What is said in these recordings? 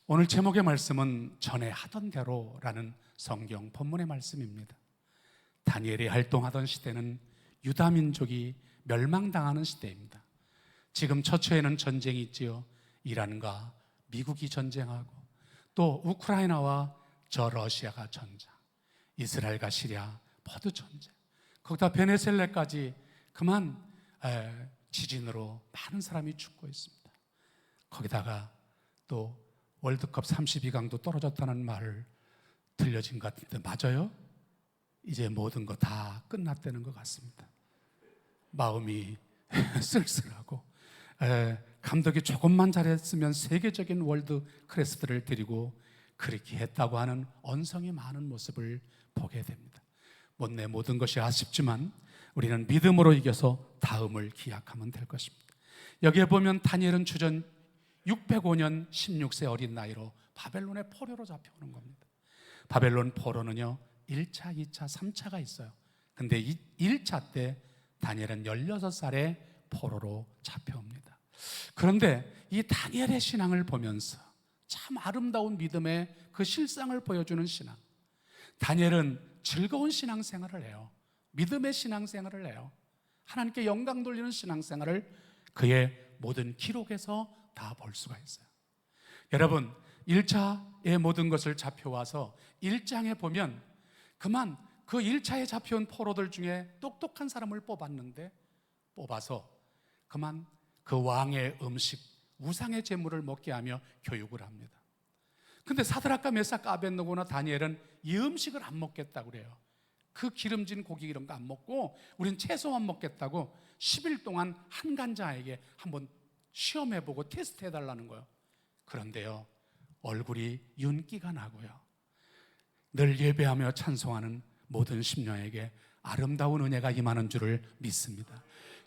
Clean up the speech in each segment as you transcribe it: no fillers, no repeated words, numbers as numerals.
오늘 제목의 말씀은 전에 하던 대로라는 성경 본문의 말씀입니다. 다니엘이 활동하던 시대는 유다 민족이 멸망당하는 시대입니다. 지금 처처에는 전쟁이 있지요. 이란과 미국이 전쟁하고 또 우크라이나와 저 러시아가 전쟁, 이스라엘과 시리아 모두 전쟁, 거기다 베네수엘라까지 그만 지진으로 많은 사람이 죽고 있습니다. 거기다가 또 월드컵 32강도 떨어졌다는 말을 들려진 것 같은데 맞아요? 이제 모든 거 다 끝났다는 것 같습니다. 마음이 쓸쓸하고 감독이 조금만 잘했으면 세계적인 월드 클래스들을 데리고 그렇게 했다고 하는 언성이 많은 모습을 보게 됩니다. 못내 모든 것이 아쉽지만 우리는 믿음으로 이겨서 다음을 기약하면 될 것입니다. 여기에 보면 다니엘은 주전 605년 16세 어린 나이로 바벨론의 포로로 잡혀오는 겁니다. 바벨론 포로는요 1차, 2차, 3차가 있어요. 근데 1차 때 다니엘은 16살에 포로로 잡혀옵니다. 그런데 이 다니엘의 신앙을 보면서 참 아름다운 믿음의 그 실상을 보여주는 신앙, 다니엘은 즐거운 신앙생활을 해요. 믿음의 신앙생활을 해요. 하나님께 영광 돌리는 신앙생활을 그의 모든 기록에서 다 볼 수가 있어요. 여러분 1차의 모든 것을 잡혀와서 1장에 보면 그만 그 1차에 잡혀온 포로들 중에 똑똑한 사람을 뽑아서 그만 그 왕의 음식, 우상의 제물을 먹게 하며 교육을 합니다. 근데 사드락과 메삭과 아벳느고나 다니엘은 이 음식을 안 먹겠다고 그래요. 그 기름진 고기 이런 거 안 먹고 우린 채소만 먹겠다고 10일 동안 한 간자에게 한번 시험해보고 테스트해달라는 거예요. 그런데요 얼굴이 윤기가 나고요 늘 예배하며 찬송하는 모든 심령에게 아름다운 은혜가 임하는 줄을 믿습니다.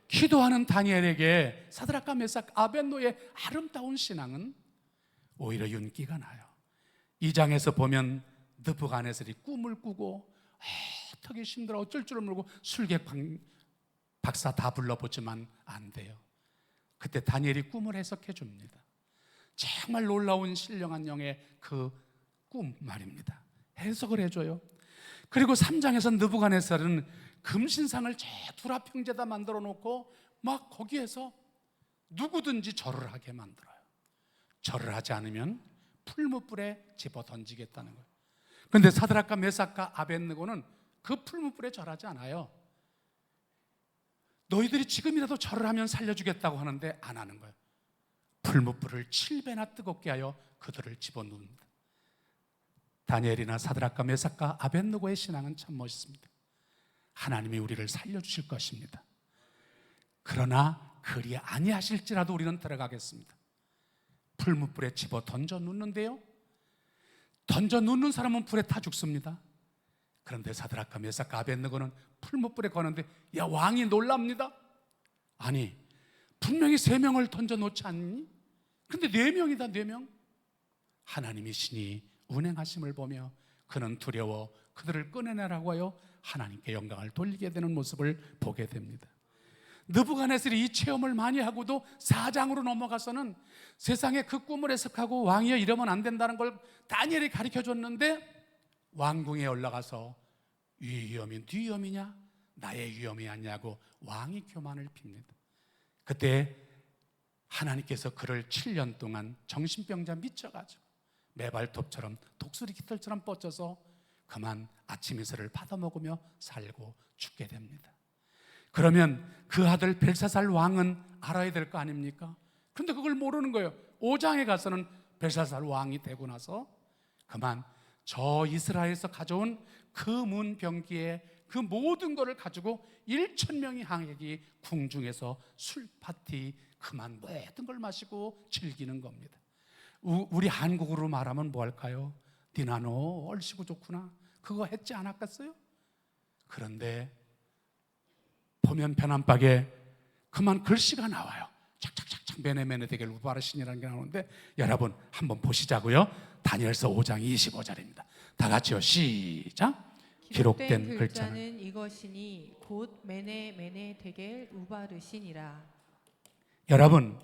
기도하는 다니엘에게 사드락과 메삭 아벳노의 아름다운 신앙은 오히려 윤기가 나요. 2장에서 보면 느부갓네살이 꿈을 꾸고 어떻게 힘들어 어쩔 줄을 모르고 술객 박사 다 불러보지만 안 돼요. 그때 다니엘이 꿈을 해석해 줍니다. 정말 놀라운 신령한 영의 그 꿈 말입니다. 해석을 해줘요. 그리고 3장에서 느부갓네살은 금신상을 제 두라평제다 만들어 놓고 막 거기에서 누구든지 절을 하게 만들어요. 절을 하지 않으면 풀무불에 집어 던지겠다는 거예요. 그런데 사드락과 메삭과 아벳느고는 그 풀무불에 절하지 않아요. 너희들이 지금이라도 절을 하면 살려주겠다고 하는데 안 하는 거예요. 풀무불을 7배나 뜨겁게 하여 그들을 집어넣습니다. 다니엘이나 사드락과 메삭과 아벳느고의 신앙은 참 멋있습니다. 하나님이 우리를 살려주실 것입니다. 그러나 그리 아니하실지라도 우리는 들어가겠습니다. 풀무불에 집어 던져 놓는데요 던져 놓는 사람은 불에 타 죽습니다. 그런데 사드락과 메삭과 아벳느고는 풀무불에 거는데 야 왕이 놀랍니다. 아니 분명히 3명을 던져 놓지 않니? 근데 4명이다 4명. 하나님이 신이 운행하심을 보며 그는 두려워 그들을 꺼내내라고 하여 하나님께 영광을 돌리게 되는 모습을 보게 됩니다. 느부갓네살이 이 체험을 많이 하고도 4장으로 넘어가서는 세상에 그 꿈을 해석하고 왕이여 이러면 안 된다는 걸 다니엘이 가르쳐 줬는데 왕궁에 올라가서 위험이 네 위험이냐 나의 위험이 아니냐고 왕이 교만을 핍니다. 그때 하나님께서 그를 7년 동안 정신병자 미쳐가지고 매발톱처럼 독수리 깃털처럼 뻗쳐서 그만 아침 이슬을 받아먹으며 살고 죽게 됩니다. 그러면 그 아들 벨사살 왕은 알아야 될 거 아닙니까? 그런데 그걸 모르는 거예요. 5장에 가서는 벨사살 왕이 되고 나서 그만 저 이스라엘에서 가져온 그 문병기에 그 모든 것을 가지고 1,000명의 항객이 궁중에서 술 파티 그만 모든 걸 마시고 즐기는 겁니다. 우리 한국으로 말하면 뭐 할까요? 니나 너 얼씨구 좋구나 그거 했지 않았겠어요? 그런데 보면 편안박에 그만 글씨가 나와요. 착착착착 메네메네 데겔 우바르신이라는 게 나오는데 여러분 한번 보시자고요. 다니엘서 5장 25절입니다. 다 같이요 시작. 기록된 글자는 이것이니 곧 메네 데겔 우바르신이라. 여러분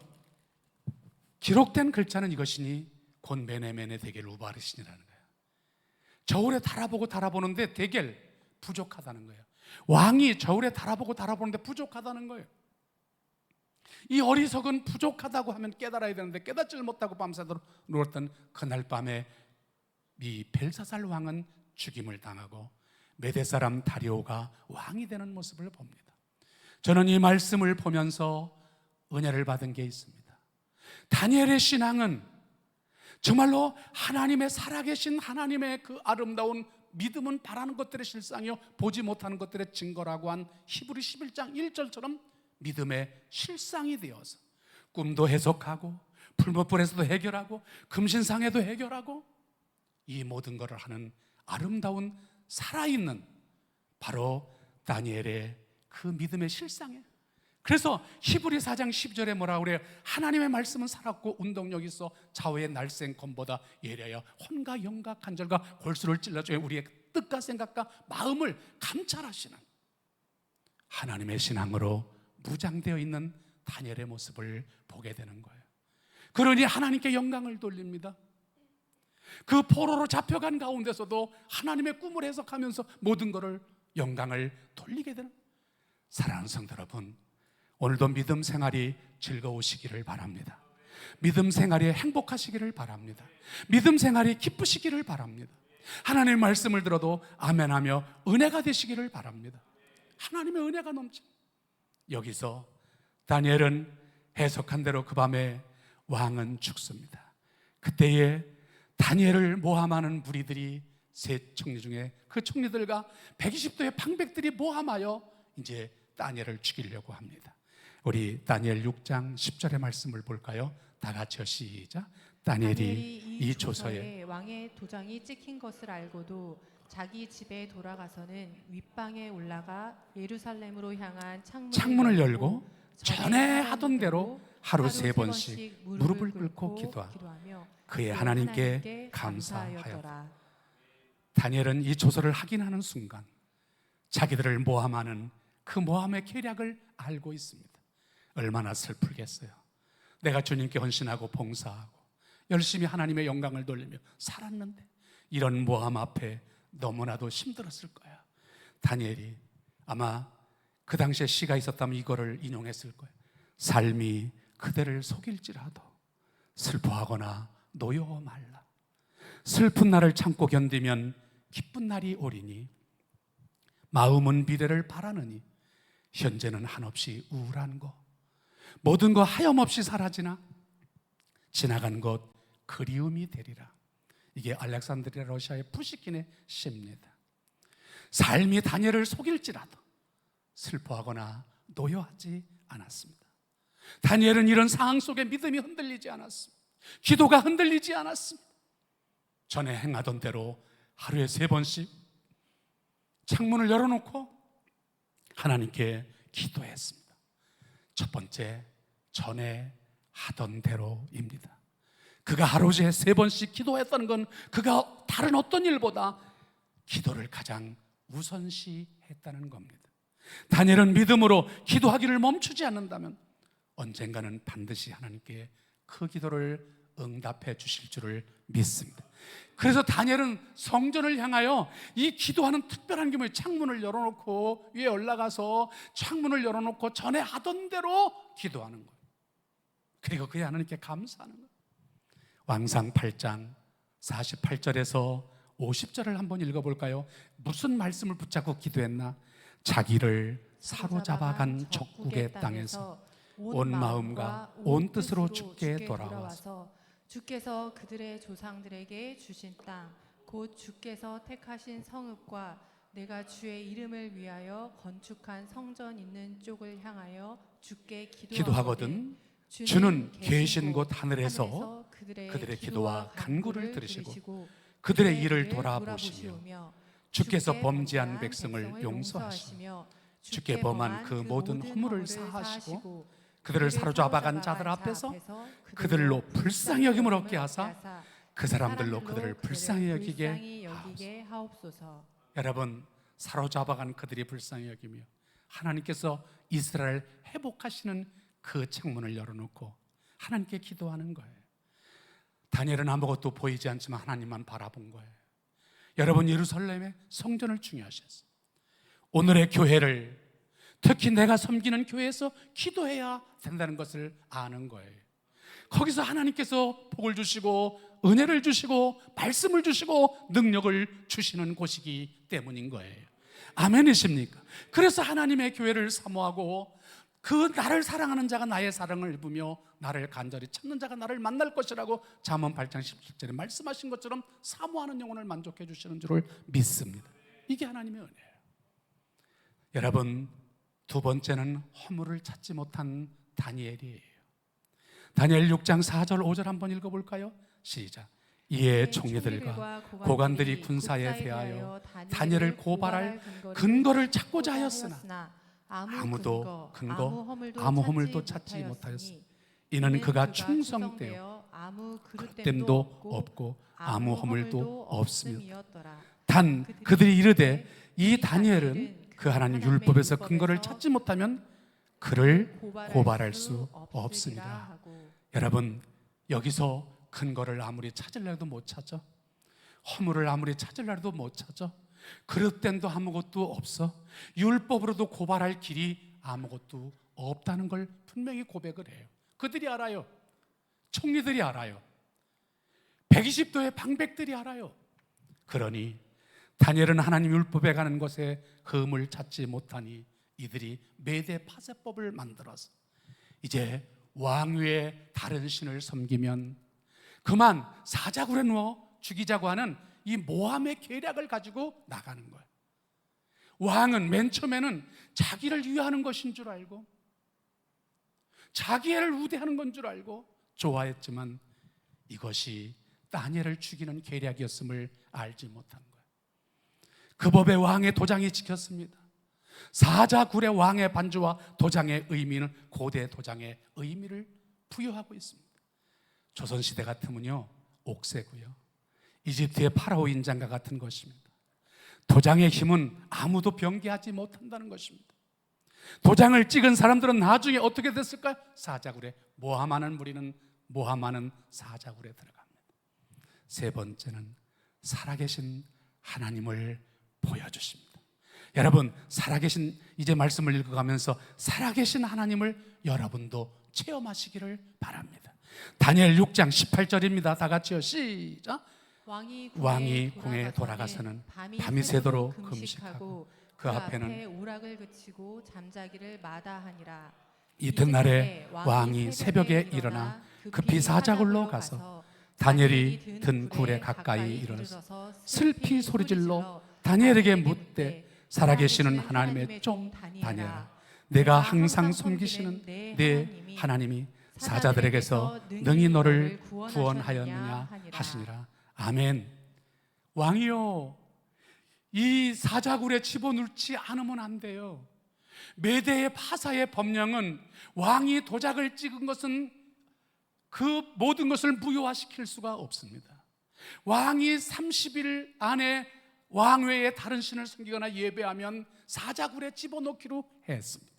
기록된 글자는 이것이니 곧 메네메네 데겔 우바르신이라는 거예요. 저울에 달아보는데 데겔 부족하다는 거예요. 왕이 저울에 달아보는데 부족하다는 거예요. 이 어리석은 부족하다고 하면 깨달아야 되는데 깨닫지를 못하고 밤새도록 누웠던 그날 밤에 이 벨사살 왕은 죽임을 당하고 메대 사람 다리오가 왕이 되는 모습을 봅니다. 저는 이 말씀을 보면서 은혜를 받은 게 있습니다. 다니엘의 신앙은 정말로 하나님의 살아계신 하나님의 그 아름다운 믿음은 바라는 것들의 실상이요 보지 못하는 것들의 증거라고 한 히브리 11장 1절처럼 믿음의 실상이 되어서 꿈도 해석하고 풀무불에서도 해결하고 금신상에도 해결하고 이 모든 것을 하는 아름다운 살아있는 바로 다니엘의 그 믿음의 실상이에요. 그래서 히브리 4장 10절에 뭐라고 그래요? 하나님의 말씀은 살았고 운동력이 있어 좌우의 날쌘 검보다 예리하여 혼과 영과 간절과 골수를 찔러주어 우리의 뜻과 생각과 마음을 감찰하시는 하나님의 신앙으로 무장되어 있는 다니엘의 모습을 보게 되는 거예요. 그러니 하나님께 영광을 돌립니다. 그 포로로 잡혀간 가운데서도 하나님의 꿈을 해석하면서 모든 것을 영광을 돌리게 되는 사랑하는 성도 여러분, 오늘도 믿음 생활이 즐거우시기를 바랍니다. 믿음 생활이 행복하시기를 바랍니다. 믿음 생활이 기쁘시기를 바랍니다. 하나님의 말씀을 들어도 아멘하며 은혜가 되시기를 바랍니다. 하나님의 은혜가 넘쳐. 여기서 다니엘은 해석한 대로 그 밤에 왕은 죽습니다. 그때에 다니엘을 모함하는 무리들이 세 총리 중에 그 총리들과 120도의 방백들이 모함하여 이제 다니엘을 죽이려고 합니다. 우리 다니엘 6장 10절의 말씀을 볼까요? 다 같이요, 시작. 다니엘이 이 조서에 왕의 도장이 찍힌 것을 알고도 자기 집에 돌아가서는 윗방에 올라가 예루살렘으로 향한 창문을 열고 전에 하던 대로 하루 세 번씩 무릎을 꿇고 기도하며 그의 하나님께 감사하였다. 다니엘은 이 조서를 확인하는 순간 자기들을 모함하는 그 모함의 계략을 알고 있습니다. 얼마나 슬프겠어요. 내가 주님께 헌신하고 봉사하고 열심히 하나님의 영광을 돌리며 살았는데 이런 모함 앞에 너무나도 힘들었을 거야. 다니엘이 아마 그 당시에 시가 있었다면 이거를 인용했을 거예요. 삶이 그대를 속일지라도 슬퍼하거나 노여워 말라. 슬픈 날을 참고 견디면 기쁜 날이 오리니 마음은 미래를 바라느니 현재는 한없이 우울한 것 모든 것 하염없이 사라지나 지나간 것 그리움이 되리라. 이게 알렉산드리아 러시아의 푸시킨의 시입니다. 삶이 다니엘을 속일지라도 슬퍼하거나 노여하지 않았습니다. 다니엘은 이런 상황 속에 믿음이 흔들리지 않았습니다. 기도가 흔들리지 않았습니다. 전에 행하던 대로 하루에 3번씩 창문을 열어놓고 하나님께 기도했습니다. 첫 번째, 전에 하던 대로입니다. 그가 하루에 3번씩 기도했다는 건 그가 다른 어떤 일보다 기도를 가장 우선시했다는 겁니다. 다니엘은 믿음으로 기도하기를 멈추지 않는다면 언젠가는 반드시 하나님께 그 기도를 응답해 주실 줄을 믿습니다. 그래서 다니엘은 성전을 향하여 이 기도하는 특별한 경우에 창문을 열어놓고 위에 올라가서 창문을 열어놓고 전에 하던 대로 기도하는 거예요. 그리고 그의 하나님께 감사하는 거예요. 왕상 8장 48절에서 50절을 한번 읽어볼까요? 무슨 말씀을 붙잡고 기도했나? 자기를 사로잡아간 적국의 땅에서 온 마음과 온 뜻으로 주께 돌아와서 주께서 그들의 조상들에게 주신 땅 곧 주께서 택하신 성읍과 내가 주의 이름을 위하여 건축한 성전 있는 쪽을 향하여 주께 기도하거든 주는 계신 곳 하늘에서 그들의 기도와 간구를 들으시고 그들의 일을 돌아보시며 주께서 범죄한 백성을 용서하시며 주께 범한 그 모든 허물을 사하시고 그들을 사로잡아간 자들 앞에서 그들로 불쌍히 여김을 얻게 하사 그 사람들로 그들을 불쌍히 여기게 하옵소서. 여러분, 사로잡아간 그들이 불쌍히 여기며 하나님께서 이스라엘 회복하시는 그 창문을 열어놓고 하나님께 기도하는 거예요. 다니엘은 아무것도 보이지 않지만 하나님만 바라본 거예요. 여러분, 예루살렘의 성전을 중요하셨어요. 오늘의 교회를, 특히 내가 섬기는 교회에서 기도해야 된다는 것을 아는 거예요. 거기서 하나님께서 복을 주시고 은혜를 주시고 말씀을 주시고 능력을 주시는 곳이기 때문인 거예요. 아멘이십니까? 그래서 하나님의 교회를 사모하고 그 나를 사랑하는 자가 나의 사랑을 입으며 나를 간절히 찾는 자가 나를 만날 것이라고 잠언 8장 17절에 말씀하신 것처럼 사모하는 영혼을 만족해 주시는 줄을 믿습니다. 이게 하나님의 은혜예요. 여러분, 두 번째는 허물을 찾지 못한 다니엘이에요. 다니엘 6장 4절 5절 한번 읽어볼까요? 시작. 이에 총리들과 고관들이 군사에 대하여 다니엘을 고발할 근거를 찾고자 하였으나 아무도 아무 허물도 찾지 못하였으니 이는 그가 충성되어 헛됨도 없고 아무 허물도 없으며 단 그들이 이르되 이 다니엘은 그 하나님 율법에서 근거를 찾지 못하면 그를 고발할 수 없습니다. 여러분, 여기서 근거를 아무리 찾으려도 못 찾아. 허물을 아무리 찾으려도 못 찾아. 그릇됨도 아무것도 없어. 율법으로도 고발할 길이 아무것도 없다는 걸 분명히 고백을 해요. 그들이 알아요. 총리들이 알아요. 120도의 방백들이 알아요. 그러니 다니엘은 하나님 율법에 가는 것에 흠을 찾지 못하니 이들이 메대 파세법을 만들어서 이제 왕위의 다른 신을 섬기면 그만 사자굴에 누워 죽이자고 하는 이 모함의 계략을 가지고 나가는 거예요. 왕은 맨 처음에는 자기를 위하는 것인 줄 알고 자기를 우대하는 건 줄 알고 좋아했지만 이것이 다니엘을 죽이는 계략이었음을 알지 못한 거예요. 그 법에 왕의 도장이 찍혔습니다. 사자굴의 왕의 반주와 도장의 의미는 고대 도장의 의미를 부여하고 있습니다. 조선시대 같으면요 옥새고요, 이집트의 파라오 인장과 같은 것입니다. 도장의 힘은 아무도 변개하지 못한다는 것입니다. 도장을 찍은 사람들은 나중에 어떻게 됐을까요? 사자굴에 모함하는 무리는 모함하는 사자굴에 들어갑니다. 세 번째는 살아계신 하나님을 보여주십니다. 여러분, 살아계신, 이제 말씀을 읽어가면서 살아계신 하나님을 여러분도 체험하시기를 바랍니다. 다니엘 6장 18절입니다. 다 같이요, 시작. 왕이 궁에 돌아가서는 밤이 새도록 금식하고 그 앞에는 우락을 그치고 잠자기를 마다하니라. 이튿날에 왕이 새벽에 일어나 급히 사자굴로 가서 다니엘이 든 굴에 가까이 이르러서 슬피 소리질러 다니엘에게 묻되 살아계시는 하나님의 종 다니엘아, 내가 항상 섬기시는 내 하나님이 사자들에게서 능히 너를 구원하였느냐 하시니라. 아멘. 왕이요, 이 사자굴에 집어넣지 않으면 안 돼요. 메대의 파사의 법령은 왕이 도장을 찍은 것은 그 모든 것을 무효화시킬 수가 없습니다. 왕이 30일 안에 왕외에 다른 신을 섬기거나 예배하면 사자굴에 집어넣기로 했습니다.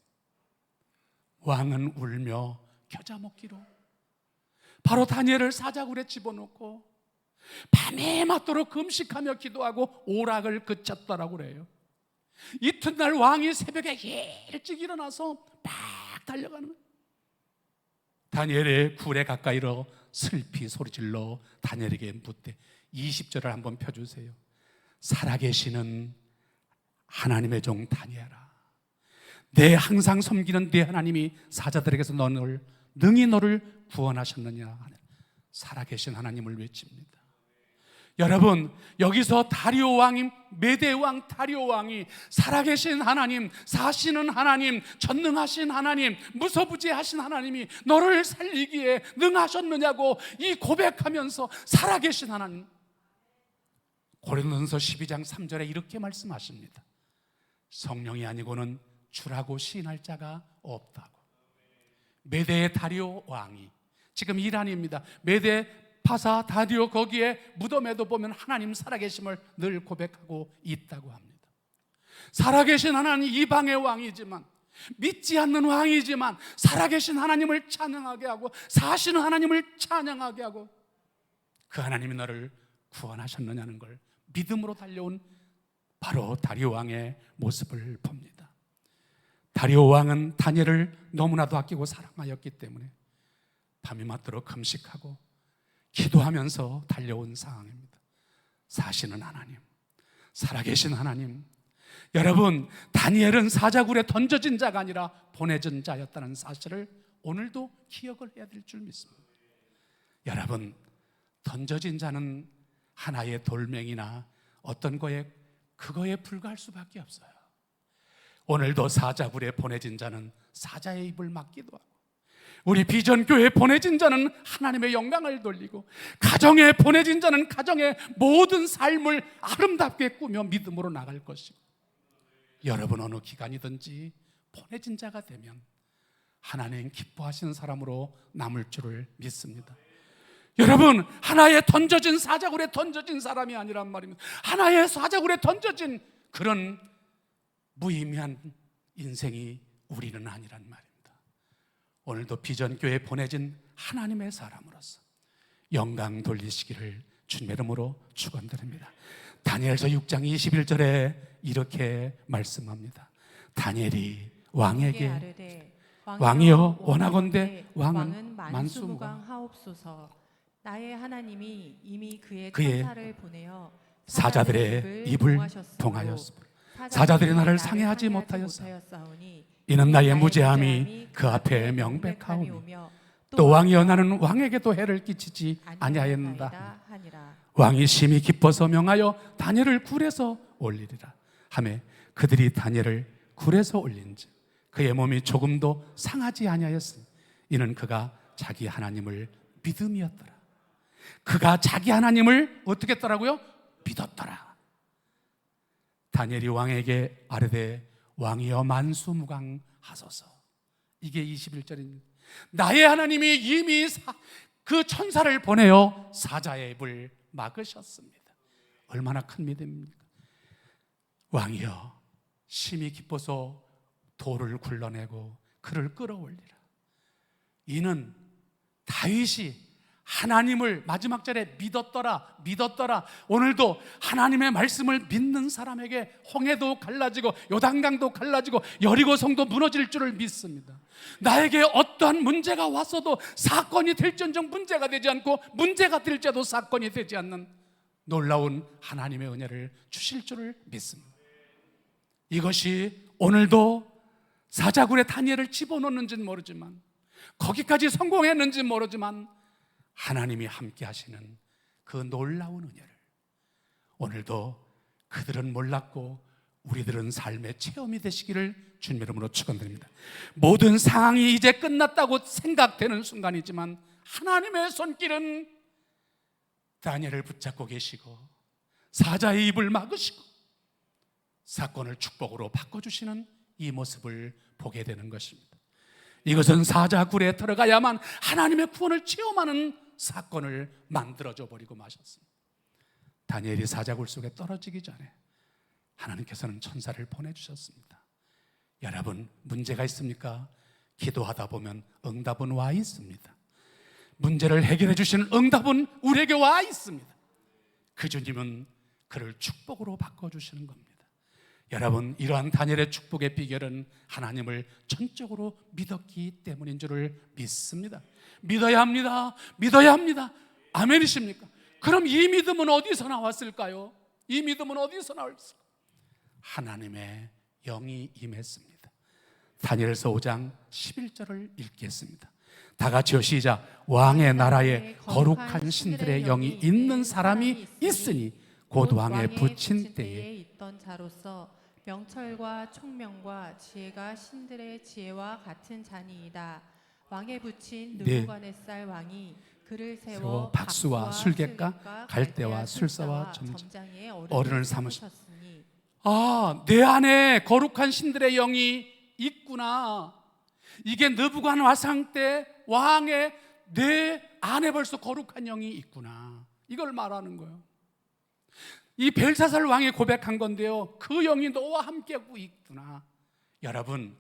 왕은 울며 겨자 먹기로 바로 다니엘을 사자굴에 집어넣고 밤에 맞도록 금식하며 기도하고 오락을 그쳤다라고 그래요. 이튿날 왕이 새벽에 일찍 일어나서 막 달려가는 거예요. 다니엘의 굴에 가까이로 슬피 소리질러 다니엘에게 묻되 20절을 한번 펴주세요. 살아계시는 하나님의 종 다니엘아, 내 항상 섬기는 내 하나님이 사자들에게서 너를 능히 너를 구원하셨느냐. 살아계신 하나님을 외칩니다. 여러분, 여기서 다리오 왕인 메대 왕 다리오 왕이 살아계신 하나님, 사시는 하나님, 전능하신 하나님, 무소부지하신 하나님이 너를 살리기에 능하셨느냐고 이 고백하면서 살아계신 하나님, 고린도전서 12장 3절에 이렇게 말씀하십니다. 성령이 아니고는 주라고 시인할 자가 없다고. 메대의 다리오 왕이 지금 이란입니다. 메대 파사 다리오 거기에 무덤에도 보면 하나님 살아계심을 늘 고백하고 있다고 합니다. 살아계신 하나님, 이방의 왕이지만, 믿지 않는 왕이지만 살아계신 하나님을 찬양하게 하고 사시는 하나님을 찬양하게 하고 그 하나님이 너를 구원하셨느냐는 걸 믿음으로 달려온 바로 다리오 왕의 모습을 봅니다. 다리오 왕은 다니엘을 너무나도 아끼고 사랑하였기 때문에 밤이 맞도록 금식하고 기도하면서 달려온 상황입니다. 사시는 하나님, 살아계신 하나님, 여러분, 다니엘은 사자굴에 던져진 자가 아니라 보내진 자였다는 사실을 오늘도 기억을 해야 될 줄 믿습니다. 여러분, 던져진 자는 하나의 돌멩이나 어떤 거에 그거에 불과할 수밖에 없어요. 오늘도 사자굴에 보내진 자는 사자의 입을 막기도 하고, 우리 비전교회에 보내진 자는 하나님의 영광을 돌리고, 가정에 보내진 자는 가정의 모든 삶을 아름답게 꾸며 믿음으로 나갈 것이고, 여러분 어느 기간이든지 보내진 자가 되면 하나님 기뻐하시는 사람으로 남을 줄을 믿습니다. 여러분, 하나의 던져진 사자굴에 던져진 사람이 아니란 말입니다. 하나의 사자굴에 던져진 그런 무의미한 인생이 우리는 아니란 말입니다. 오늘도 비전교회에 보내진 하나님의 사람으로서 영광 돌리시기를 주님의 이름으로 축원드립니다. 다니엘서 6장 21절에 이렇게 말씀합니다. 다니엘이 왕에게 아르되, 왕이여 원하건대 왕은 만수무강하옵소서. 나의 하나님이 이미 그의 그의 천사를 보내어 사자들의 입을 동하였으므로 사자들이 나를 상해하지 못하였사오니 이는 나의 무죄함이 그 앞에 명백하오니 또 왕이여 나는 왕에게도 해를 끼치지 아니하였는다 하니라. 왕이 심히 기뻐서 명하여 다니엘을 굴에서 올리리라 하매 그들이 다니엘을 굴에서 올린즉 그의 몸이 조금도 상하지 아니하였으니 이는 그가 자기 하나님을 믿음이었더라. 그가 자기 하나님을 어떻게 했더라고요? 믿었더라. 다니엘이 왕에게 아뢰되 왕이여 만수무강하소서. 이게 21절입니다. 나의 하나님이 이미 그 천사를 보내어 사자의 입을 막으셨습니다. 얼마나 큰 믿음입니까? 왕이여 심히 기뻐서 돌을 굴러내고 그를 끌어올리라. 이는 다윗이 하나님을 마지막 절에 믿었더라 믿었더라. 오늘도 하나님의 말씀을 믿는 사람에게 홍해도 갈라지고 요단강도 갈라지고 여리고성도 무너질 줄을 믿습니다. 나에게 어떠한 문제가 왔어도 사건이 될지언정 문제가 되지 않고 문제가 될지라도 사건이 되지 않는 놀라운 하나님의 은혜를 주실 줄을 믿습니다. 이것이 오늘도 사자굴에 다니엘을 집어넣는지는 모르지만, 거기까지 성공했는지는 모르지만 하나님이 함께 하시는 그 놀라운 은혜를 오늘도 그들은 몰랐고 우리들은 삶의 체험이 되시기를 주님 이름으로 축원드립니다. 모든 상황이 이제 끝났다고 생각되는 순간이지만 하나님의 손길은 다니엘을 붙잡고 계시고 사자의 입을 막으시고 사건을 축복으로 바꿔주시는 이 모습을 보게 되는 것입니다. 이것은 사자굴에 들어가야만 하나님의 구원을 체험하는 사건을 만들어줘 버리고 마셨습니다. 다니엘이 사자굴 속에 떨어지기 전에 하나님께서는 천사를 보내주셨습니다. 여러분, 문제가 있습니까? 기도하다 보면 응답은 와 있습니다. 문제를 해결해 주시는 응답은 우리에게 와 있습니다. 그 주님은 그를 축복으로 바꿔주시는 겁니다. 여러분, 이러한 다니엘의 축복의 비결은 하나님을 전적으로 믿었기 때문인 줄을 믿습니다. 믿어야 합니다. 믿어야 합니다. 아멘이십니까? 그럼 이 믿음은 어디서 나왔을까요? 이 믿음은 어디서 나왔을까요? 하나님의 영이 임했습니다. 다니엘서 5장 11절을 읽겠습니다. 다 같이요, 시작. 왕의 나라에 거룩한 신들의 영이 있는 사람이 있으니 곧 왕에 붙인 때에 있던 자로서 명철과 총명과 지혜가 신들의 지혜와 같은 자니이다. 왕에 붙인 느부갓네살 왕이 그를 세워 박수와 술객과 갈대와 술사와 점장의 어른을 삼으셨으니, 내 안에 거룩한 신들의 영이 있구나. 이게 느부갓네살 때 왕의 내 안에 벌써 거룩한 영이 있구나, 이걸 말하는 거예요. 이 벨사살 왕이 고백한 건데요, 그 영이 너와 함께하고 있구나. 여러분,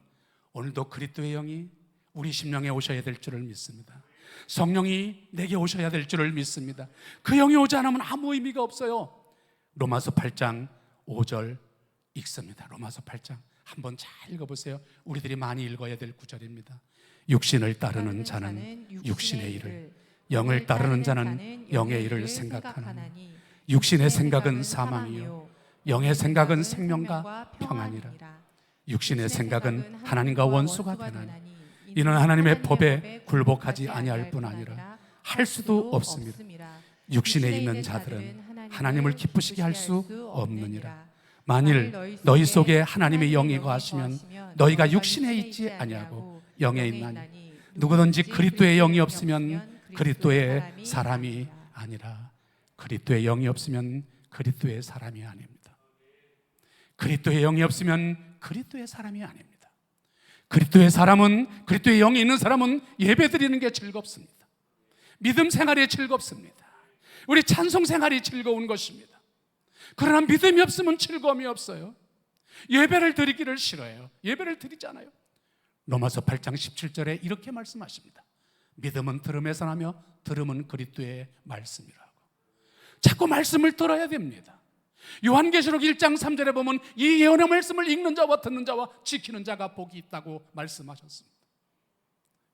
오늘도 그리스도의 영이 우리 심령에 오셔야 될 줄을 믿습니다. 성령이 내게 오셔야 될 줄을 믿습니다. 그 영이 오지 않으면 아무 의미가 없어요. 로마서 8장 5절 읽습니다. 로마서 8장 한번 잘 읽어보세요. 우리들이 많이 읽어야 될 구절입니다. 육신을 따르는 자는 육신의 일을, 영을 따르는 자는 영의 일을 생각하나니 육신의 생각은 사망이요 영의 생각은 생명과 평안이라. 육신의 생각은 하나님과 원수가 되나니 이는 하나님의 법에 굴복하지 아니할 뿐 아니라 할 수도 없습니다. 육신에 있는 자들은 하나님을 기쁘시게 할 수 없느니라. 만일 너희 속에 하나님의 영이 거하시면 너희가 육신에 있지 아니하고 영에 있나니 누구든지 그리스도의 영이 없으면 그리스도의 사람이 아니라. 그리스도의 영이 없으면 그리스도의 사람이 아닙니다. 그리스도의 영이 없으면 그리스도의 사람이 아닙니다. 그리스도의 사람은, 그리스도의 영이 있는 사람은 예배 드리는 게 즐겁습니다. 믿음 생활이 즐겁습니다. 우리 찬송 생활이 즐거운 것입니다. 그러나 믿음이 없으면 즐거움이 없어요. 예배를 드리기를 싫어해요. 예배를 드리잖아요. 로마서 8장 17절에 이렇게 말씀하십니다. 믿음은 들음에서 나며 들음은 그리스도의 말씀이라고. 자꾸 말씀을 들어야 됩니다. 요한계시록 1장 3절에 보면 이 예언의 말씀을 읽는 자와 듣는 자와 지키는 자가 복이 있다고 말씀하셨습니다.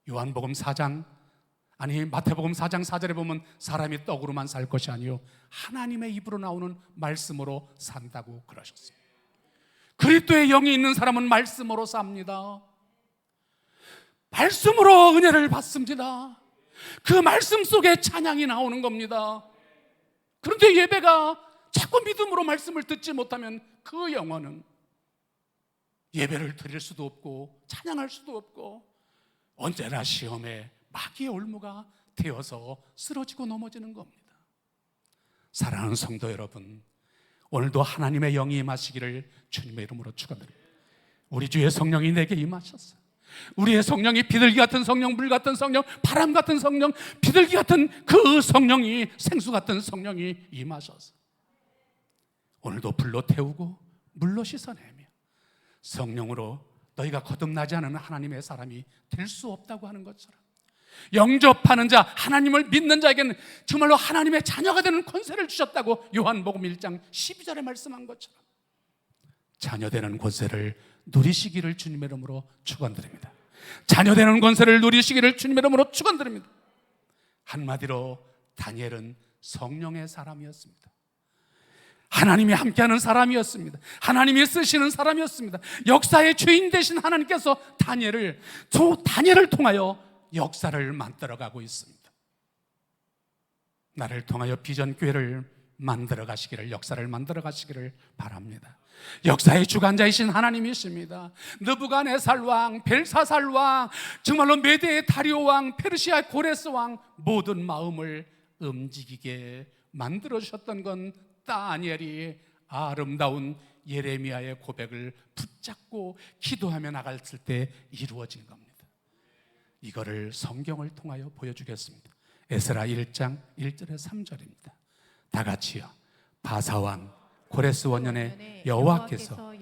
요한복음 4장 마태복음 4장 4절에 보면 사람이 떡으로만 살 것이 아니요 하나님의 입으로 나오는 말씀으로 산다고 그러셨습니다. 그리스도의 영이 있는 사람은 말씀으로 삽니다. 말씀으로 은혜를 받습니다. 그 말씀 속에 찬양이 나오는 겁니다. 그런데 예배가 자꾸 믿음으로 말씀을 듣지 못하면 그 영혼은 예배를 드릴 수도 없고 찬양할 수도 없고 언제나 시험에 마귀의 올무가 되어서 쓰러지고 넘어지는 겁니다. 사랑하는 성도 여러분, 오늘도 하나님의 영이 임하시기를 주님의 이름으로 축원드립니다. 우리 주의 성령이 내게 임하셨어요. 우리의 성령이 비둘기 같은 성령, 물 같은 성령, 바람 같은 성령, 비둘기 같은 그 성령이, 생수 같은 성령이 임하셔서 오늘도 불로 태우고 물로 씻어내며 성령으로 너희가 거듭나지 않은 하나님의 사람이 될 수 없다고 하는 것처럼 영접하는 자, 하나님을 믿는 자에게는 정말로 하나님의 자녀가 되는 권세를 주셨다고 요한복음 1장 12절에 말씀한 것처럼 자녀되는 권세를 누리시기를 주님의 이름으로 축원드립니다. 자녀되는 권세를 누리시기를 주님의 이름으로 축원드립니다. 한마디로 다니엘은 성령의 사람이었습니다. 하나님이 함께하는 사람이었습니다. 하나님이 쓰시는 사람이었습니다. 역사의 주인 되신 하나님께서 다니엘을 통하여 역사를 만들어가고 있습니다. 나를 통하여 비전교회를 만들어 가시기를, 역사를 만들어 가시기를 바랍니다. 역사의 주관자이신 하나님이십니다. 느부갓네살 왕, 벨사살 왕, 정말로 메대의 다리오 왕, 페르시아의 고레스 왕 모든 마음을 움직이게 만들어 주셨던 건 다니엘이 아름다운 예레미야의 고백을 붙잡고 기도하며 나갔을 때 이루어진 겁니다. 이거를 성경을 통하여 보여주겠습니다. 에스라 1장 1절에 3절입니다. 다 같이요. 바사왕 고레스 원년에 여호와께서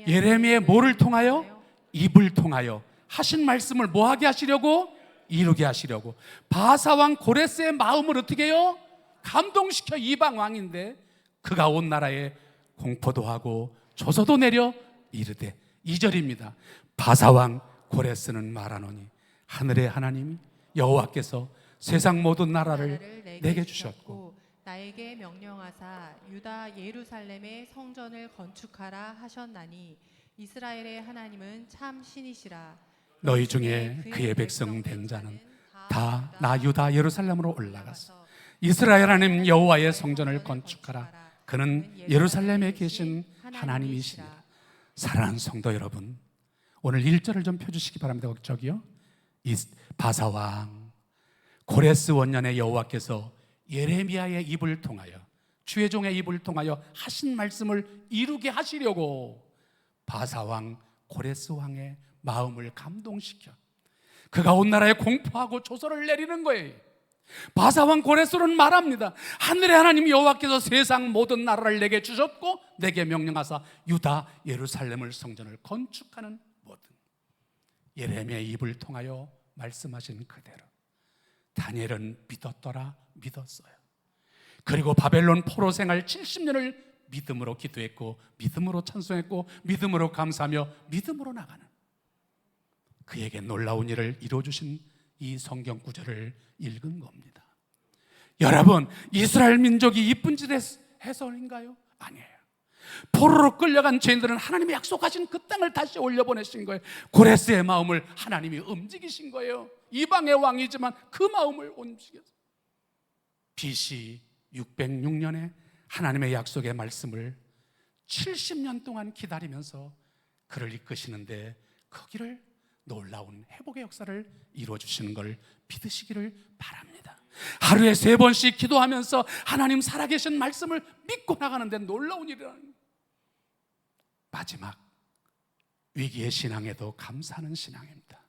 예레미야의 뭐를 통하여? 입을 통하여 하신 말씀을 뭐하게 하시려고? 이루게 하시려고. 바사왕 고레스의 마음을 어떻게 해요? 감동시켜. 이방 왕인데 그가 온 나라에 공포도 하고 조서도 내려 이르되 2절입니다. 바사왕 고레스는 말하노니 하늘의 하나님이 여호와께서 세상 모든 나라를 내게 주셨고 나에게 명령하사 유다 예루살렘의 성전을 건축하라 하셨나니 이스라엘의 하나님은 참 신이시라. 너희 중에 그의 백성 된 자는 다 나 유다 예루살렘으로 올라가서 이스라엘 하나님 여호와의 성전을 건축하라. 그는 예루살렘에 계신 하나님이시니라. 사랑하는 성도 여러분, 오늘 1절을 좀 펴주시기 바랍니다. 저기요. 이 바사왕 고레스 원년의 여호와께서 예레미야의 입을 통하여, 주의 종의 입을 통하여 하신 말씀을 이루게 하시려고 바사왕 고레스 왕의 마음을 감동시켜 그가 온 나라에 공포하고 조서를 내리는 거예요. 바사왕 고레스는 말합니다. 하늘의 하나님 여호와께서 세상 모든 나라를 내게 주셨고 내게 명령하사 유다 예루살렘을 성전을 건축하는 모든 예레미야의 입을 통하여 말씀하신 그대로 다니엘은 믿었어요. 그리고 바벨론 포로 생활 70년을 믿음으로 기도했고, 믿음으로 찬송했고, 믿음으로 감사하며 믿음으로 나가는, 그에게 놀라운 일을 이루어주신 이 성경 구절을 읽은 겁니다. 여러분, 이스라엘 민족이 이쁜 짓 해서인가요? 아니에요. 포로로 끌려간 죄인들은 하나님이 약속하신 그 땅을 다시 올려보내신 거예요. 고레스의 마음을 하나님이 움직이신 거예요. 이방의 왕이지만 그 마음을 움직여서 BC 606년에 하나님의 약속의 말씀을 70년 동안 기다리면서 그를 이끄시는데, 그 길을 놀라운 회복의 역사를 이루어주시는 걸 믿으시기를 바랍니다. 하루에 3번씩 기도하면서 하나님 살아계신 말씀을 믿고 나가는데 놀라운 일이라는 거예요. 마지막 위기의 신앙에도 감사하는 신앙입니다.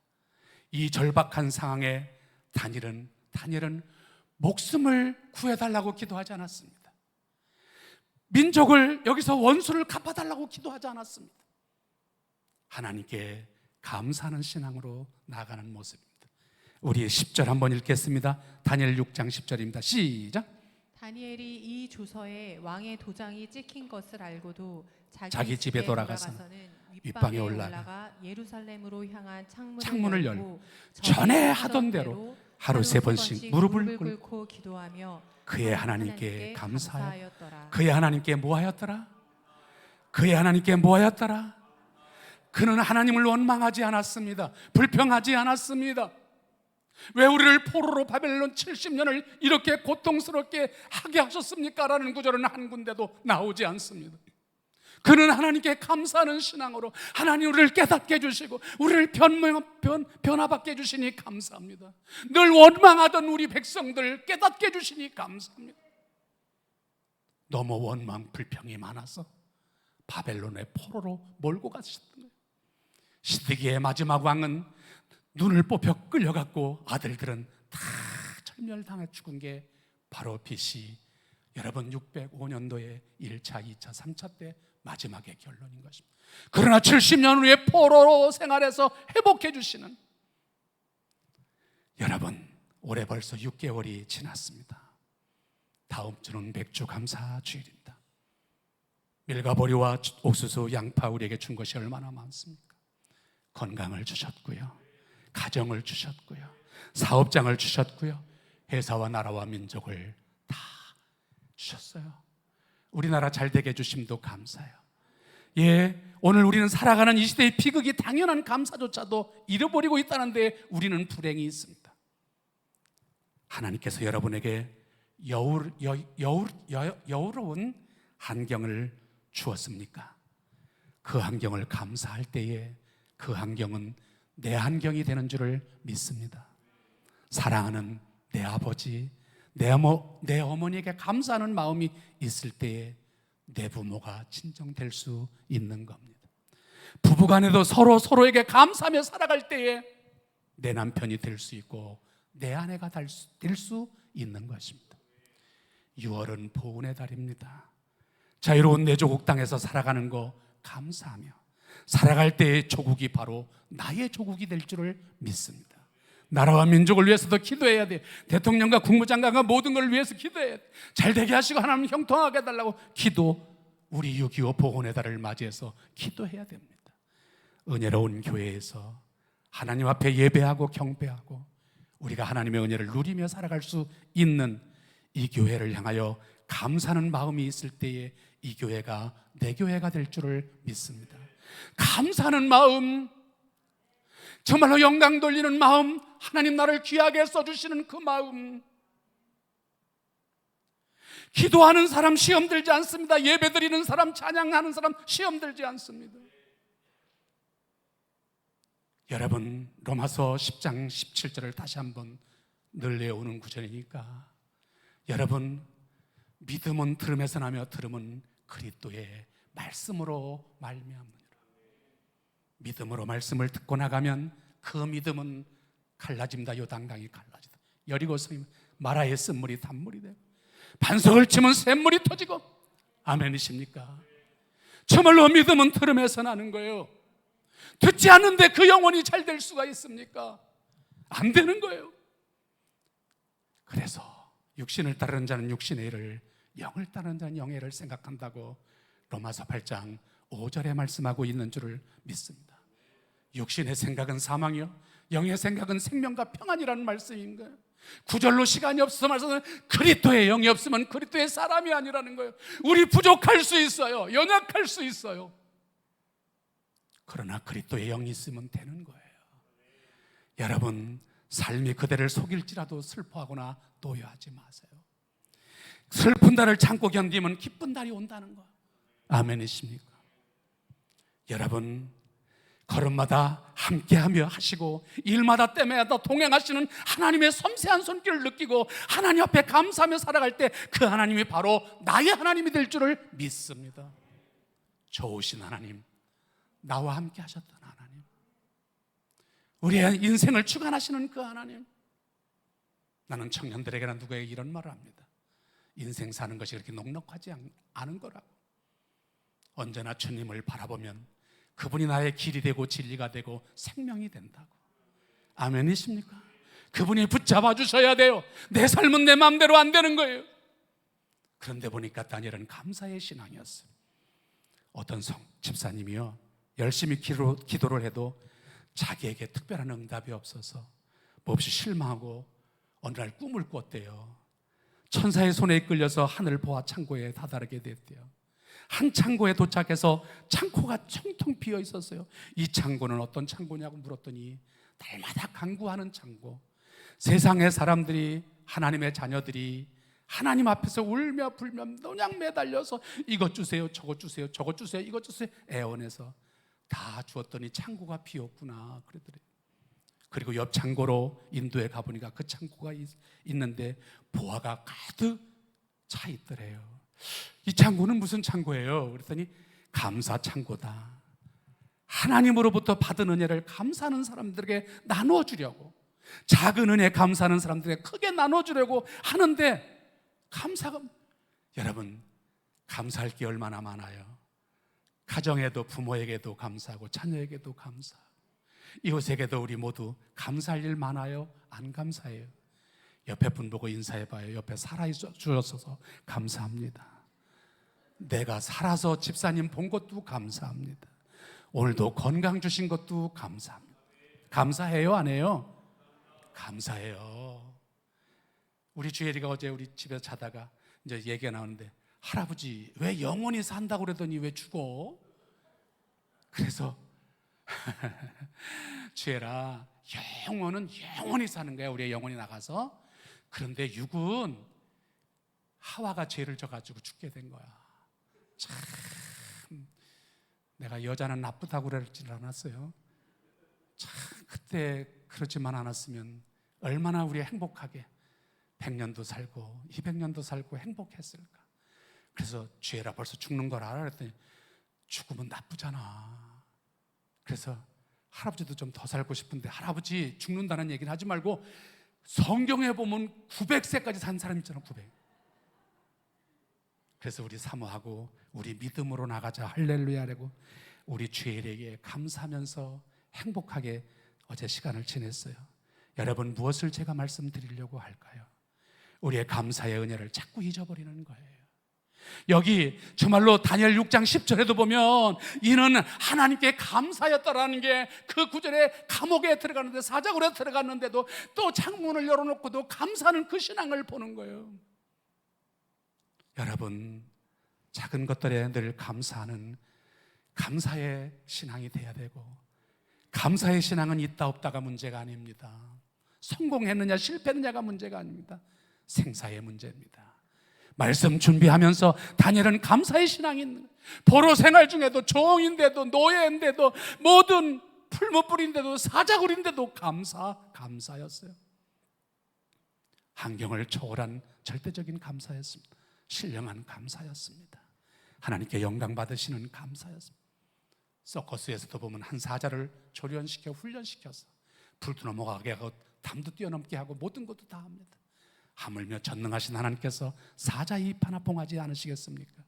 이 절박한 상황에 다니엘은 목숨을 구해달라고 기도하지 않았습니다. 민족을, 여기서 원수를 갚아달라고 기도하지 않았습니다. 하나님께 감사하는 신앙으로 나아가는 모습입니다. 우리 10절 한번 읽겠습니다. 다니엘 6장 10절입니다. 시작. 다니엘이 이 조서에 왕의 도장이 찍힌 것을 알고도 자기 집에 돌아가서는 윗방에 올라가 예루살렘으로 향한 창문을 열고 전에 하던 대로 하루 3번씩 무릎을 꿇고 기도하며 그의 하나님께 감사하였더라. 그의 하나님께 뭐하였더라? 그의 하나님께 뭐하였더라? 그는 하나님을 원망하지 않았습니다. 불평하지 않았습니다. 왜 우리를 포로로 바벨론 70년을 이렇게 고통스럽게 하게 하셨습니까? 라는 구절은 한 군데도 나오지 않습니다. 그는 하나님께 감사하는 신앙으로 하나님 우리를 깨닫게 해주시고 우리를 변화받게 해주시니 감사합니다. 늘 원망하던 우리 백성들 깨닫게 해주시니 감사합니다. 너무 원망 불평이 많아서 바벨론의 포로로 몰고 가셨던 거예요. 시드기의 마지막 왕은 눈을 뽑혀 끌려갔고 아들들은 다 철멸당해 죽은 게 바로 BC 여러분 605년도에 1차, 2차, 3차 때 마지막의 결론인 것입니다. 그러나 70년 후에 포로로 생활해서 회복해 주시는, 여러분 올해 벌써 6개월이 지났습니다. 다음 주는 맥주 감사 주일입니다. 밀가보리와 옥수수, 양파 우리에게 준 것이 얼마나 많습니까? 건강을 주셨고요, 가정을 주셨고요, 사업장을 주셨고요, 회사와 나라와 민족을 다 주셨어요. 우리나라 잘 되게 해주심도 감사해요. 예, 오늘 우리는 살아가는 이 시대의 비극이 당연한 감사조차도 잃어버리고 있다는데 우리는 불행이 있습니다. 하나님께서 여러분에게 여유로운 환경을 주었습니까? 그 환경을 감사할 때에 그 환경은 내 환경이 되는 줄을 믿습니다. 사랑하는 내 아버지, 내 어머니에게 감사하는 마음이 있을 때에 내 부모가 진정될 수 있는 겁니다. 부부간에도 서로에게 감사하며 살아갈 때에 내 남편이 될 수 있고 내 아내가 될 수 있는 것입니다. 6월은 보은의 달입니다. 자유로운 내 조국 땅에서 살아가는 거 감사하며 살아갈 때의 조국이 바로 나의 조국이 될 줄을 믿습니다. 나라와 민족을 위해서도 기도해야 돼. 대통령과 국무장관과 모든 걸 위해서 기도해야 돼. 잘 되게 하시고 하나님 형통하게 해달라고 우리 6.25 보훈의 달을 맞이해서 기도해야 됩니다. 은혜로운 교회에서 하나님 앞에 예배하고 경배하고 우리가 하나님의 은혜를 누리며 살아갈 수 있는 이 교회를 향하여 감사하는 마음이 있을 때에 이 교회가 내 교회가 될 줄을 믿습니다. 감사하는 마음, 정말로 영광 돌리는 마음, 하나님 나를 귀하게 써주시는 그 마음. 기도하는 사람 시험 들지 않습니다. 예배 드리는 사람, 찬양하는 사람 시험 들지 않습니다. 여러분, 로마서 10장 17절을 다시 한번 늘 외우는 구절이니까, 여러분, 믿음은 들음에서 나며 들음은 그리스도의 말씀으로 말미암느니라. 믿음으로 말씀을 듣고 나가면 그 믿음은 갈라집니다. 요단강이 갈라지다. 여리고성이 마라의 쓴물이 단물이 되고 반석을 치면 샘물이 터지고. 아멘이십니까? 정말로 믿음은 들음에서 나는 거예요. 듣지 않는데 그 영혼이 잘 될 수가 있습니까? 안 되는 거예요. 그래서 육신을 따르는 자는 육신의 일을, 영을 따르는 자는 영의 일을 생각한다고 로마서 8장 5절에 말씀하고 있는 줄을 믿습니다. 육신의 생각은 사망이요 영의 생각은 생명과 평안이라는 말씀인 거예요. 9절로 시간이 없어서 말씀은 그리스도의 영이 없으면 그리스도의 사람이 아니라는 거예요. 우리 부족할 수 있어요. 연약할 수 있어요. 그러나 그리스도의 영이 있으면 되는 거예요. 여러분, 삶이 그대를 속일지라도 슬퍼하거나 노여하지 마세요. 슬픈 날을 참고 견디면 기쁜 날이 온다는 거. 아멘이십니까? 여러분, 걸음마다 함께하며 하시고 일마다 때마다 동행하시는 하나님의 섬세한 손길을 느끼고 하나님 앞에 감사하며 살아갈 때 그 하나님이 바로 나의 하나님이 될 줄을 믿습니다. 좋으신 하나님, 나와 함께 하셨던 하나님, 우리의 인생을 주관하시는 그 하나님. 나는 청년들에게나 누구에게 이런 말을 합니다. 인생 사는 것이 그렇게 넉넉하지 않은 거라고. 언제나 주님을 바라보면 그분이 나의 길이 되고 진리가 되고 생명이 된다고. 아멘이십니까? 그분이 붙잡아 주셔야 돼요. 내 삶은 내 마음대로 안 되는 거예요. 그런데 보니까 다니엘은 감사의 신앙이었어요. 어떤 집사님이요, 열심히 기도를 해도 자기에게 특별한 응답이 없어서 몹시 실망하고 어느 날 꿈을 꿨대요. 천사의 손에 이끌려서 하늘 보아 창고에 다다르게 됐대요. 한 창고에 도착해서 창고가 텅텅 비어 있었어요. 이 창고는 어떤 창고냐고 물었더니 날마다 간구하는 창고. 세상의 사람들이, 하나님의 자녀들이 하나님 앞에서 울며 불며 노냥 매달려서 이것 주세요, 저것 주세요, 저것 주세요, 이것 주세요 애원해서 다 주었더니 창고가 비었구나 그러더래요. 그리고 옆 창고로 인도에 가보니까 그 창고가 있는데 보화가 가득 차 있더래요. 이 창고는 무슨 창고예요? 그랬더니 감사 창고다. 하나님으로부터 받은 은혜를 감사하는 사람들에게 나눠주려고, 작은 은혜 감사하는 사람들에게 크게 나눠주려고 하는데, 감사가, 여러분, 감사할 게 얼마나 많아요. 가정에도 부모에게도 감사하고 자녀에게도 감사하고 이웃에게도 우리 모두 감사할 일 많아요? 안 감사해요? 옆에 분 보고 인사해봐요. 옆에 살아주셔서 감사합니다. 내가 살아서 집사님 본 것도 감사합니다. 오늘도 건강 주신 것도 감사합니다. 감사해요? 안 해요? 감사해요. 우리 주혜리가 어제 우리 집에서 자다가 이제 얘기가 나오는데, 할아버지 왜 영원히 산다고 그러더니 왜 죽어? 그래서 주혜라, 영혼은 영원히 사는 거야. 우리의 영혼이 나가서. 그런데 육은 하와가 죄를 져가지고 죽게 된 거야. 참, 내가 여자는 나쁘다고 그러질 않았어요. 참, 그때 그러지만 않았으면 얼마나 우리 행복하게 100년도 살고 200년도 살고 행복했을까. 그래서 주혜라 벌써 죽는 걸 알아? 그랬더니 죽으면 나쁘잖아. 그래서 할아버지도 좀 더 살고 싶은데, 할아버지 죽는다는 얘기는 하지 말고 성경에 보면 900세까지 산 사람 있잖아. 900. 그래서 우리 사모하고 우리 믿음으로 나가자 할렐루야라고 우리 주일에게 감사하면서 행복하게 어제 시간을 지냈어요. 여러분, 무엇을 제가 말씀드리려고 할까요? 우리의 감사의 은혜를 자꾸 잊어버리는 거예요. 여기 정말로 다니엘 6장 10절에도 보면 이는 하나님께 감사였다라는 게, 그 구절에 감옥에 들어갔는데, 사자굴에 들어갔는데도 또 창문을 열어놓고도 감사하는 그 신앙을 보는 거예요. 여러분, 작은 것들에 늘 감사하는 감사의 신앙이 돼야 되고, 감사의 신앙은 있다 없다가 문제가 아닙니다. 성공했느냐 실패했느냐가 문제가 아닙니다. 생사의 문제입니다. 말씀 준비하면서 다니엘은 감사의 신앙이 있는 거예요. 포로 생활 중에도, 종인데도, 노예인데도, 모든 풀무불인데도, 사자굴인데도 감사였어요. 환경을 초월한 절대적인 감사였습니다. 신령한 감사였습니다. 하나님께 영광 받으시는 감사였습니다. 서커스에서도 보면 한 사자를 조련시켜 훈련시켜서 불도 넘어가게 하고 담도 뛰어넘게 하고 모든 것도 다 합니다. 하물며 전능하신 하나님께서 사자 입 하나 봉하지 않으시겠습니까?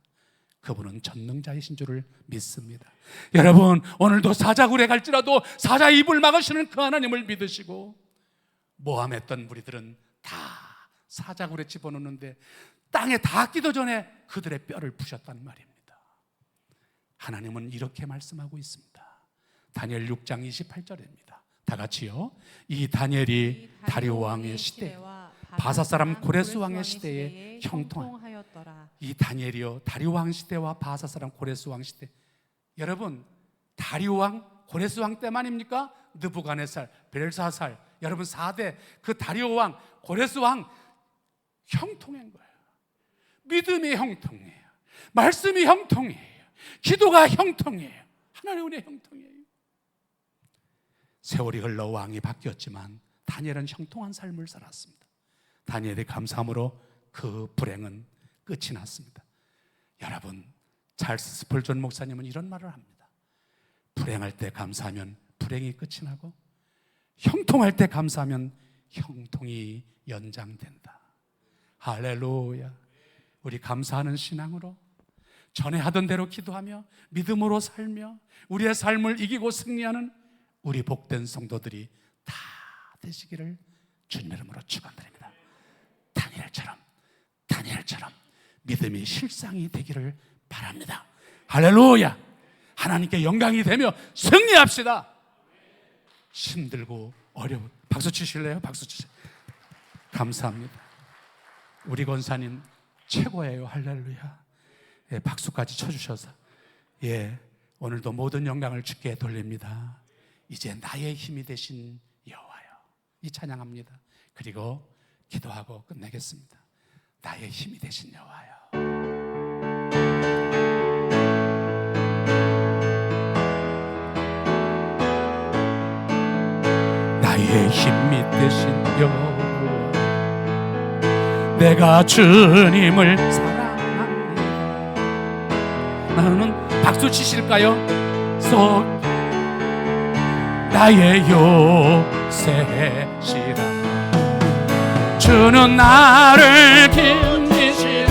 그분은 전능자이신 줄을 믿습니다. 여러분, 오늘도 사자굴에 갈지라도 사자 입을 막으시는 그 하나님을 믿으시고, 모함했던 무리들은 다 사자굴에 집어넣는데 땅에 닿기도 전에 그들의 뼈를 부셨단 말입니다. 하나님은 이렇게 말씀하고 있습니다. 다니엘 6장 28절입니다. 다 같이요. 이 다니엘이 다리오 왕의 시대, 바사 사람 고레스 왕의 시대에 형통하였더라. 이 다니엘이요, 다리오 왕 시대와 바사 사람 고레스 왕 시대. 여러분, 다리오 왕, 고레스 왕 때만입니까? 느부갓네살, 벨사살, 여러분 4대 그 다리오 왕, 고레스 왕 형통한 거예요. 믿음이 형통해요. 말씀이 형통해요. 기도가 형통해요. 하나님의 은혜 형통해요. 세월이 흘러 왕이 바뀌었지만 다니엘은 형통한 삶을 살았습니다. 다니엘의 감사함으로 그 불행은 끝이 났습니다. 여러분, 찰스 스펄전 목사님은 이런 말을 합니다. 불행할 때 감사하면 불행이 끝이 나고 형통할 때 감사하면 형통이 연장된다. 할렐루야. 우리 감사하는 신앙으로 전에 하던 대로 기도하며 믿음으로 살며 우리의 삶을 이기고 승리하는 우리 복된 성도들이 다 되시기를 주님 이름으로 축원드립니다. 다니엘처럼 믿음이 실상이 되기를 바랍니다. 할렐루야. 하나님께 영광이 되며 승리합시다. 힘들고 어려운, 박수 치실래요? 박수 치세요. 감사합니다. 우리 권사님 최고예요. 할렐루야. 예, 박수까지 쳐주셔서 오늘도 모든 영광을 주께 돌립니다. 이제 나의 힘이 되신 여호와여, 이 찬양합니다. 그리고 기도하고 끝내겠습니다. 나의 힘이 되신 여호와여. 나의 힘이 되신 여호와, 내가 주님을 사랑합니다. 나는 박수 치실까요? 나의 요새시라. 주는 나를 빛이시네.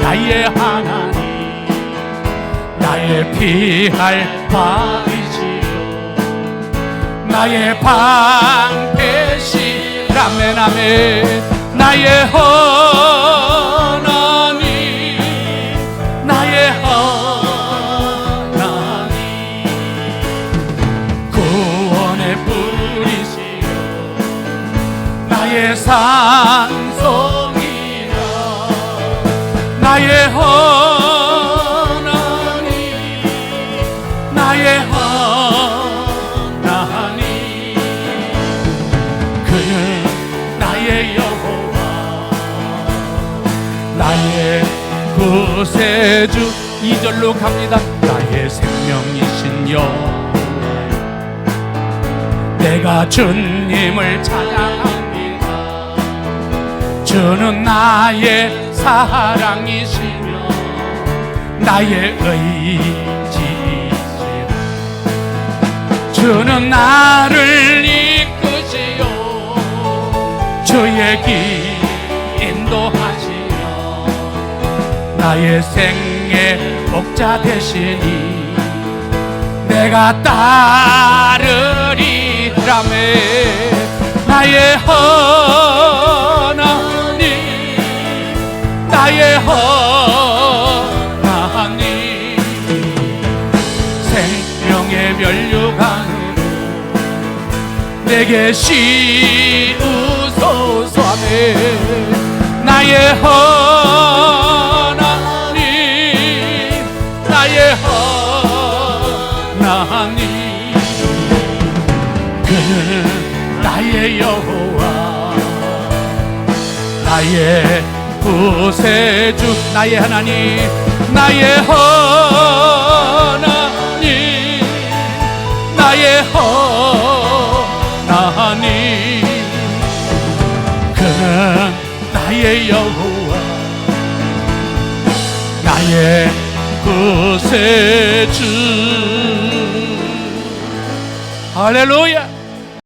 나의 하나님, 나의 피할 바위시요, 나의 방패시. 아멘 아멘. 나의 하나님, 나의 하나님, 구원의 뿌리시요, 나의 산성이라. 나의 하나님, 나의 하나님, 그는 나의 여호와, 나의 구세주. 2절로 갑니다. 나의 생명이신 여호와, 내가 주님을 찬양합니다. 주는 나의 사랑이시며 나의 의지이시라. 주는 나를 이끄시오, 주의 길 인도하시며 나의 생애 목자 되시니 내가 따르리. 라메. 나의 하나님, 나의 하나님, 생명의 면류관으로 내게 씌우소서. 아멘. 나의 하나님, 나의 하나님, 그는 나의 여호와, 나의 구세주, 나의 하나님, 나의 하나님, 나의 하나님, 그는 나의 여호와, 나의 구세주. 할렐루야.